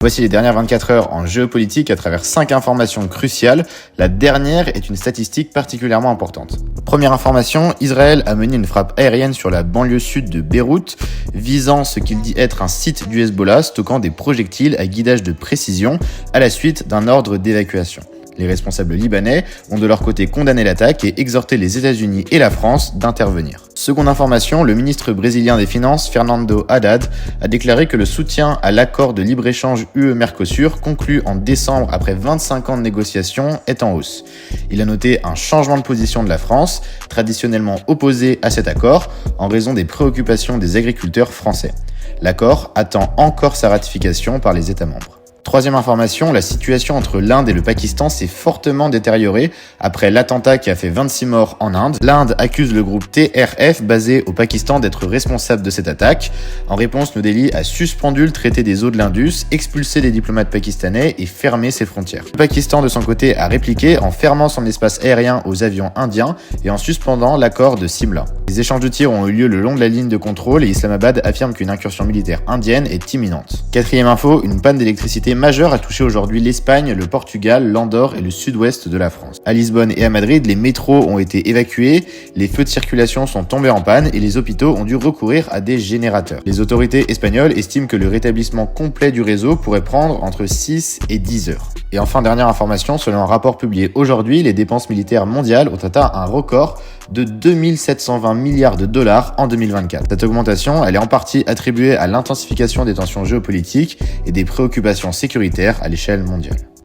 Voici les dernières 24 heures en géopolitique à travers 5 informations cruciales. La dernière est une statistique particulièrement importante. Première information, Israël a mené une frappe aérienne sur la banlieue sud de Beyrouth, visant ce qu'il dit être un site du Hezbollah stockant des projectiles à guidage de précision à la suite d'un ordre d'évacuation. Les responsables libanais ont de leur côté condamné l'attaque et exhorté les États-Unis et la France d'intervenir. Seconde information, le ministre brésilien des Finances, Fernando Haddad, a déclaré que le soutien à l'accord de libre-échange UE-Mercosur, conclu en décembre après 25 ans de négociations, est en hausse. Il a noté un changement de position de la France, traditionnellement opposée à cet accord, en raison des préoccupations des agriculteurs français. L'accord attend encore sa ratification par les États membres. Troisième information, la situation entre l'Inde et le Pakistan s'est fortement détériorée après l'attentat qui a fait 26 morts en Inde. L'Inde accuse le groupe TRF basé au Pakistan d'être responsable de cette attaque. En réponse, New Delhi a suspendu le traité des eaux de l'Indus, expulsé les diplomates pakistanais et fermé ses frontières. Le Pakistan, de son côté, a répliqué en fermant son espace aérien aux avions indiens et en suspendant l'accord de Simla. Les échanges de tirs ont eu lieu le long de la ligne de contrôle et Islamabad affirme qu'une incursion militaire indienne est imminente. Quatrième info, une panne d'électricité majeure a touché aujourd'hui l'Espagne, le Portugal, l'Andorre et le sud-ouest de la France. À Lisbonne et à Madrid, les métros ont été évacués, les feux de circulation sont tombés en panne et les hôpitaux ont dû recourir à des générateurs. Les autorités espagnoles estiment que le rétablissement complet du réseau pourrait prendre entre 6 et 10 heures. Et enfin, dernière information, selon un rapport publié aujourd'hui, les dépenses militaires mondiales ont atteint un record de 2720 milliards de dollars en 2024. Cette augmentation, elle est en partie attribuée à l'intensification des tensions géopolitiques et des préoccupations sécuritaires à l'échelle mondiale.